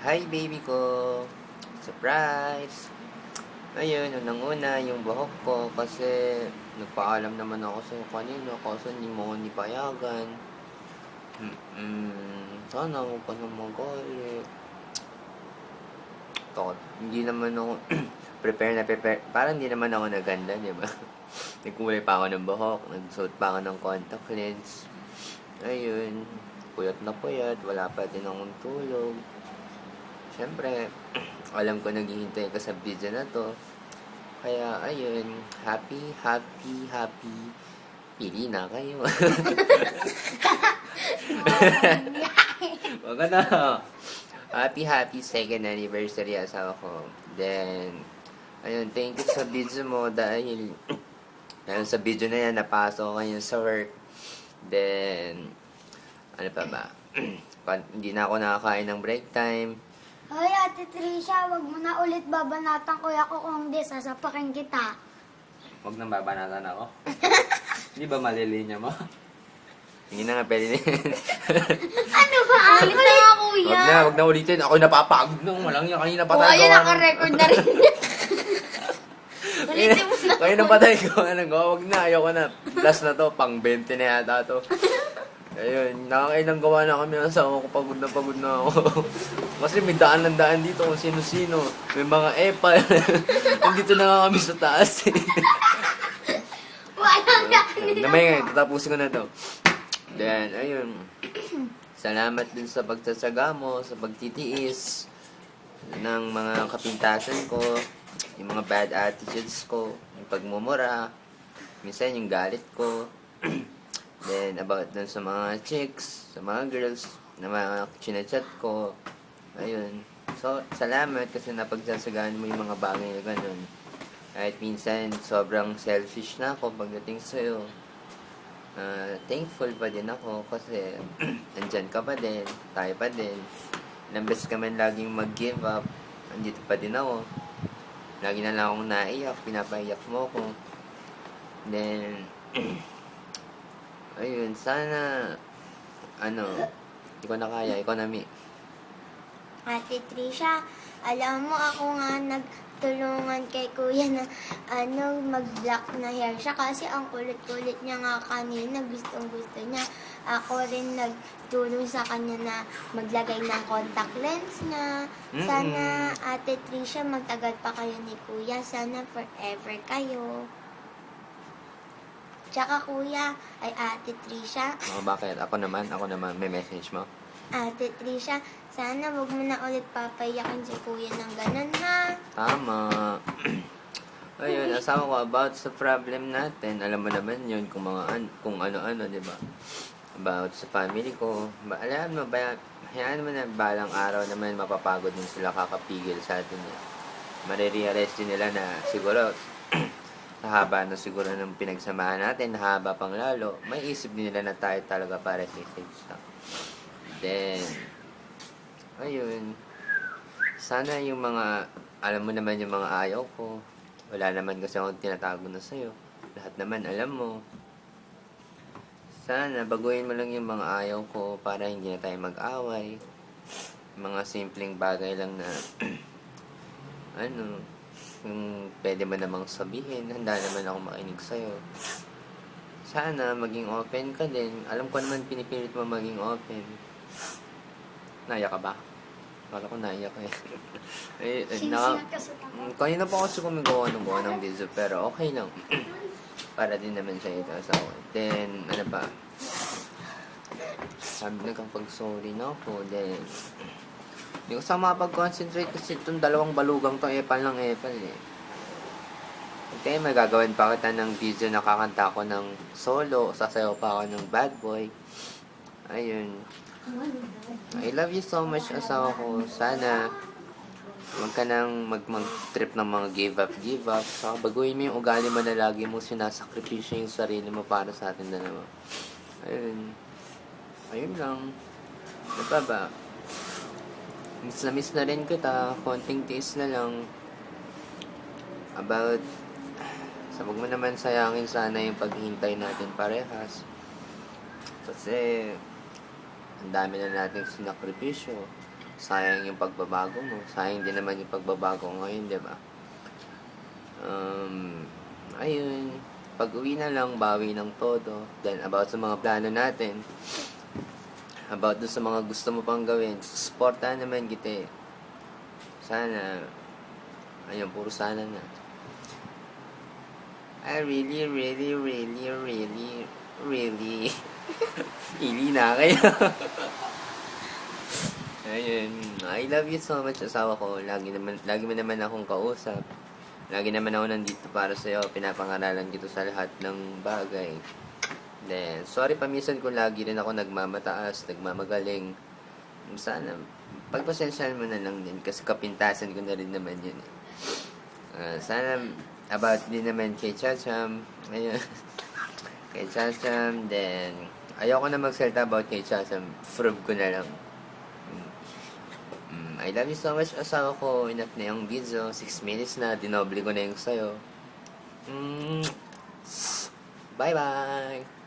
Hi, baby ko! Surprise! Ayun, unang-una, yung buhok ko kasi nagpaalam naman ako sa'yo kanina kasi hindi mo ako nipayagan. Sana huwag ka na magalit. Hindi naman ako prepare. Parang hindi naman ako naganda, di ba? Nagkulay pa ako ng buhok, nagsuot pa ako ng contact lens. Ayun, puyat na puyat, wala pa din akong tulog. Siyempre, alam ko naghihintay ka sa video na to. Kaya, ayun, happy. Pili na kayo. Wag ka na. Happy second anniversary asawa ko. Then, ayun, thank you sa video mo dahil sa video na yan, napasok kayo sa work. Then, ano pa ba? Hindi na ako nakakain ng break time. Hoy, Ate Trisha, wag mo na ulit babanatan kuya ko kung di, sasapakin kita. Huwag nang babanatan ako. Hindi ba malilinya mo? Hindi na nga, pwede na yan. Ano ba? Ano ba, kuya? Huwag na ulitin. Ako'y napapagod nung walang yan. Kanina pa tayo ayun, gawa ng- naka-record na rin. Ulitin mo na. Kanina pa tayo gawa ng gawa. Huwag na, ayoko na. Last na to, pang 20 na yata to. Ayun, nakakailang gawa na kami ng asawa ko. Pagod na ako. Kasi may daan dito kung sino-sino. May mga epal. Nandito na nga kami sa taas eh. Walang Namay nga, tatapusin ko na to. Then, ayun. Salamat din sa pagsasaga mo, sa pagtitiis ng mga kapintasan ko, yung mga bad attitudes ko, yung pagmumura, minsan yung galit ko. Then, about dun sa mga chicks, sa mga girls, na mga chinachat ko. Ayun. So, salamat kasi napagsasagaan mo yung mga bagay na ganun. Kahit minsan, sobrang selfish na ako pagdating sa'yo. Thankful pa din ako kasi andyan ka pa din, tayo pa din. Ilang beses ka man laging mag-give up, andito pa din ako. Lagi na lang akong naiyak, pinapaiyak mo ko. Then, ayun, sana, hindi ko na kaya, ikaw na, Mi. Ate Trisha, alam mo ako nga nagtulungan kay kuya na mag-black na hair siya kasi ang kulit-kulit niya nga kanina, gustong-gusto niya. Ako rin nagtulong sa kanya na maglagay ng contact lens niya. Sana, Ate Trisha, magtagal pa kayo ni kuya. Sana forever kayo. Tsaka kuya, ay Ate Trisha, Bakit? Ako naman, may message mo. Ate Trisha, sana wag mo na ulit papayakin si kuya ng ganun, ha? Tama. Ayun, asawa ko about sa problem natin. Alam mo naman yun kung ano-ano, di ba? About sa family ko. Alam mo ba, hayaan mo na balang araw naman mapapagod din sila kakapigil sa atin. Marirealize din nila na siguro haba na siguro ng pinagsamahan natin, haba pang lalo, may isip din nila na tayo talaga para sa isa. Then, ayun, sana yung mga, alam mo naman yung mga ayaw ko, wala naman kasi akong tinatago na sa'yo. Lahat naman alam mo. Sana baguhin mo lang yung mga ayaw ko para hindi na tayo mag-away. Mga simpleng bagay lang na, kung pwede mo namang sabihin, handa naman ako makinig sa'yo. Sana maging open ka din. Alam ko naman pinipilit mo maging open. Naiyak ka ba? Akala ko naiyak eh. Kanina pa kasi gumawa ng video, pero okay lang. Para din naman sa ito. So, then, ano pa? Sabi nagkapag-sorry na ako. Then, hindi ko sa makapag-concentrate kasi itong dalawang balugang to, epal eh. Okay, magagawin pa kita ng video na kakanta ko ng solo, sasayaw pa ako ng bad boy. Ayun. I love you so much, asawa ko. Sana huwag ka nang mag-trip ng mga give up. Saka baguhin mo yung ugali mo na lagi mo sinasakripisyo yung sarili mo para sa atin dalawa. Ayun lang. Ano pa ba? Miss na rin kita. Konting tiis na lang. About, huwag mo naman sayangin sana yung paghintay natin parehas. Kasi, ang dami na nating sinakripisyo. sayang yung pagbabago mo. Sayang din naman yung pagbabago ngayon, di ba? Ayun, pag-uwi na lang, bawi ng todo. Then, about sa mga plano natin, about dun sa mga gusto mo pang gawin, supportahan naman kita eh. Sana, ayun, puro sana na. I really, really, really, really, really, ili na kayo. Ayun, I love you so much, asawa ko. Lagi mo naman akong kausap. Lagi naman ako nandito para sa'yo. Pinapangaralan kita sa lahat ng bagay. Then, sorry pa minsan kung lagi rin ako nagmamataas, nagmamagaling. Sana, pagpasensyahan mo na lang din kasi kapintasan ko na rin naman yun. Sana, about din naman kay Chacham. Ayun. Kay Chacham. Then, ayoko na magsalita about kay Chacham. Prove ko na lang. I love you so much, asawa ko. Enough na yung video. 6 minutes na. Dinoble ko na yung sayo. Bye-bye!